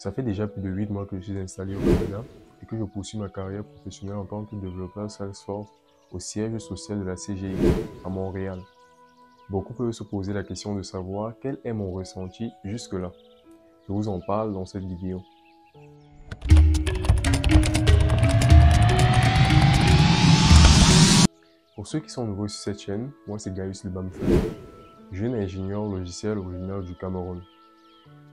Ça fait déjà plus de 8 mois que je suis installé au Canada et que je poursuis ma carrière professionnelle en tant que développeur Salesforce au siège social de la CGI à Montréal. Beaucoup peuvent se poser la question de savoir quel est mon ressenti jusque-là. Je vous en parle dans cette vidéo. Pour ceux qui sont nouveaux sur cette chaîne, moi c'est Gaius Lebamfeu, jeune ingénieur logiciel originaire du Cameroun.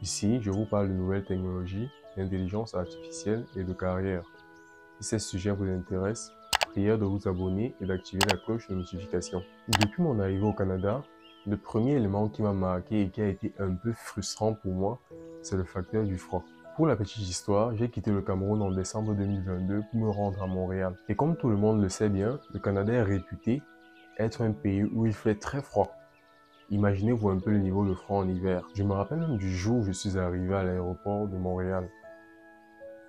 Ici, je vous parle de nouvelles technologies, d'intelligence artificielle et de carrière. Si ces sujets vous intéressent, prière de vous abonner et d'activer la cloche de notification. Depuis mon arrivée au Canada, le premier élément qui m'a marqué et qui a été un peu frustrant pour moi, c'est le facteur du froid. Pour la petite histoire, j'ai quitté le Cameroun en décembre 2022 pour me rendre à Montréal. Et comme tout le monde le sait bien, le Canada est réputé être un pays où il fait très froid. Imaginez-vous un peu le niveau de froid en hiver. Je me rappelle même du jour où je suis arrivé à l'aéroport de Montréal.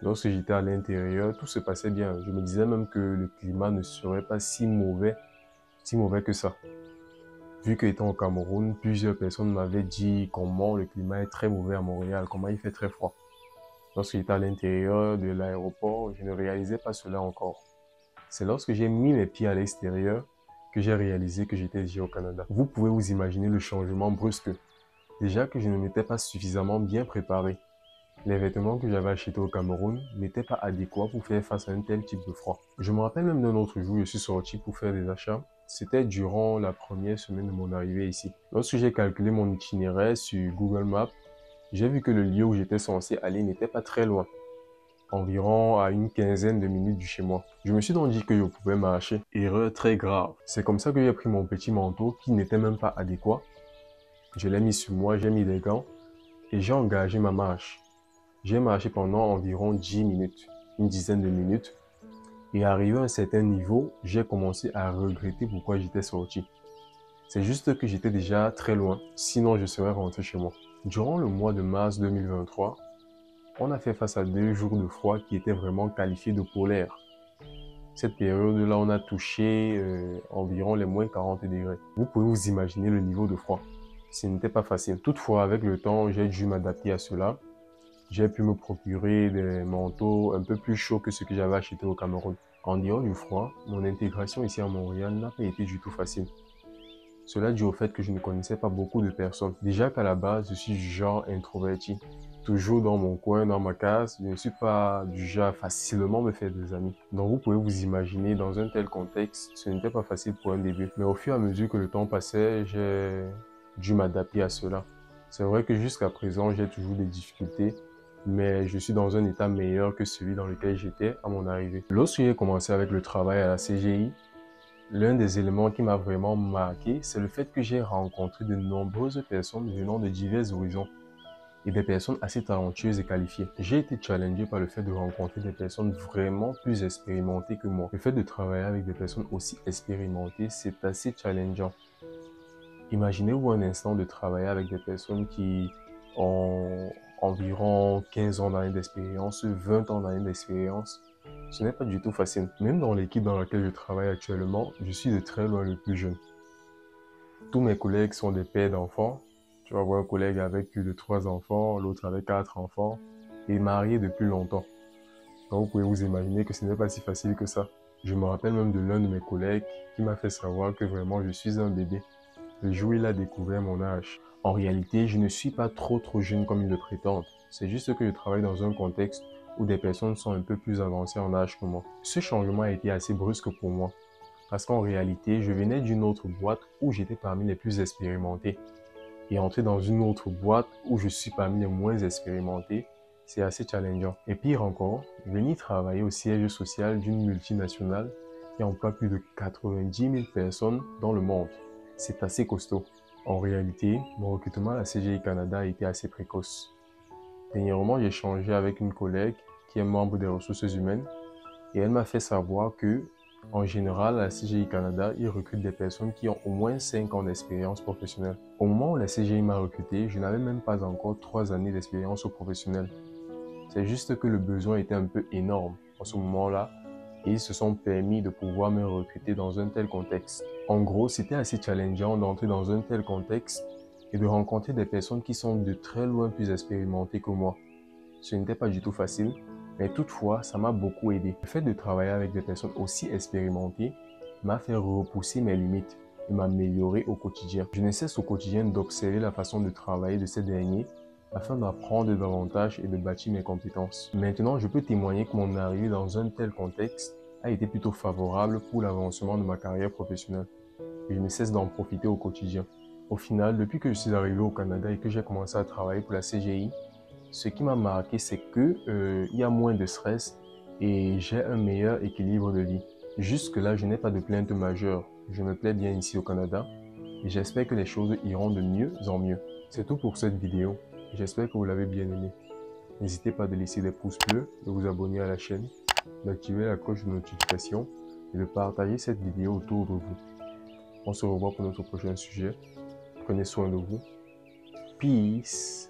Lorsque j'étais à l'intérieur, tout se passait bien. Je me disais même que le climat ne serait pas si mauvais que ça. Vu qu'étant au Cameroun, plusieurs personnes m'avaient dit comment le climat est très mauvais à Montréal, comment il fait très froid. Lorsque j'étais à l'intérieur de l'aéroport, je ne réalisais pas cela encore. C'est lorsque j'ai mis mes pieds à l'extérieur que j'ai réalisé que j'étais déjà au Canada. Vous pouvez vous imaginer le changement brusque. Déjà que je ne m'étais pas suffisamment bien préparé. Les vêtements que j'avais achetés au Cameroun n'étaient pas adéquats pour faire face à un tel type de froid. Je me rappelle même d'un autre jour, je suis sorti pour faire des achats. C'était durant la première semaine de mon arrivée ici. Lorsque j'ai calculé mon itinéraire sur Google Maps, j'ai vu que le lieu où j'étais censé aller n'était pas très loin, environ à une quinzaine de minutes de chez moi. Je me suis donc dit que je pouvais marcher. Erreur très grave. C'est comme ça que j'ai pris mon petit manteau qui n'était même pas adéquat. Je l'ai mis sur moi, j'ai mis des gants et j'ai engagé ma marche. J'ai marché pendant environ 10 minutes, une dizaine de minutes, et arrivé à un certain niveau, j'ai commencé à regretter pourquoi j'étais sorti. C'est juste que j'étais déjà très loin, sinon je serais rentré chez moi. Durant le mois de mars 2023, on a fait face à 2 jours de froid qui étaient vraiment qualifiés de polaires. Cette période-là, on a touché environ les moins 40 degrés. Vous pouvez vous imaginer le niveau de froid. Ce n'était pas facile. Toutefois, avec le temps, j'ai dû m'adapter à cela. J'ai pu me procurer des manteaux un peu plus chauds que ceux que j'avais achetés au Cameroun. En dehors du froid, mon intégration ici à Montréal n'a pas été du tout facile. Cela dû au fait que je ne connaissais pas beaucoup de personnes. Déjà qu'à la base, je suis du genre introverti. Toujours dans mon coin, dans ma case, je ne suis pas du genre à facilement me faire des amis. Donc vous pouvez vous imaginer, dans un tel contexte, ce n'était pas facile pour un début. Mais au fur et à mesure que le temps passait, j'ai dû m'adapter à cela. C'est vrai que jusqu'à présent, j'ai toujours des difficultés, mais je suis dans un état meilleur que celui dans lequel j'étais à mon arrivée. Lorsque j'ai commencé avec le travail à la CGI, l'un des éléments qui m'a vraiment marqué, c'est le fait que j'ai rencontré de nombreuses personnes venant de divers horizons et des personnes assez talentueuses et qualifiées. J'ai été challengé par le fait de rencontrer des personnes vraiment plus expérimentées que moi. Le fait de travailler avec des personnes aussi expérimentées, c'est assez challengeant. Imaginez-vous un instant de travailler avec des personnes qui ont environ 15 ans d'années d'expérience, 20 ans d'années d'expérience. Ce n'est pas du tout facile. Même dans l'équipe dans laquelle je travaille actuellement, je suis de très loin le plus jeune. Tous mes collègues sont des pères d'enfants. Tu vas voir un collègue avec plus de 3 enfants, l'autre avec 4 enfants, et marié depuis longtemps. Donc vous pouvez vous imaginer que ce n'est pas si facile que ça. Je me rappelle même de l'un de mes collègues qui m'a fait savoir que vraiment je suis un bébé. Le jour où il a découvert mon âge. En réalité, je ne suis pas trop jeune comme ils le prétendent. C'est juste que je travaille dans un contexte où des personnes sont un peu plus avancées en âge que moi. Ce changement a été assez brusque pour moi. Parce qu'en réalité, je venais d'une autre boîte où j'étais parmi les plus expérimentés. Et entrer dans une autre boîte où je suis parmi les moins expérimentés, c'est assez challengeant. Et pire encore, venir travailler au siège social d'une multinationale qui emploie plus de 90 000 personnes dans le monde. C'est assez costaud. En réalité, mon recrutement à la CGI Canada a été assez précoce. Dernièrement, j'ai échangé avec une collègue qui est membre des ressources humaines et elle m'a fait savoir que, en général, à la CGI Canada, ils recrutent des personnes qui ont au moins 5 ans d'expérience professionnelle. Au moment où la CGI m'a recruté, je n'avais même pas encore 3 années d'expérience professionnelle. C'est juste que le besoin était un peu énorme en ce moment-là et ils se sont permis de pouvoir me recruter dans un tel contexte. En gros, c'était assez challengeant d'entrer dans un tel contexte et de rencontrer des personnes qui sont de très loin plus expérimentées que moi. Ce n'était pas du tout facile, mais toutefois, ça m'a beaucoup aidé. Le fait de travailler avec des personnes aussi expérimentées m'a fait repousser mes limites et m'améliorer au quotidien. Je ne cesse au quotidien d'observer la façon de travailler de ces derniers afin d'apprendre davantage et de bâtir mes compétences. Maintenant, je peux témoigner que mon arrivée dans un tel contexte a été plutôt favorable pour l'avancement de ma carrière professionnelle et je ne cesse d'en profiter au quotidien. Au final, depuis que je suis arrivé au Canada et que j'ai commencé à travailler pour la CGI, ce qui m'a marqué, c'est que il y a moins de stress et j'ai un meilleur équilibre de vie. Jusque-là, je n'ai pas de plainte majeure. Je me plais bien ici au Canada et j'espère que les choses iront de mieux en mieux. C'est tout pour cette vidéo. J'espère que vous l'avez bien aimé. N'hésitez pas à laisser des pouces bleus, de vous abonner à la chaîne, d'activer la cloche de notification et de partager cette vidéo autour de vous. On se revoit pour notre prochain sujet. Prenez soin de vous. Peace.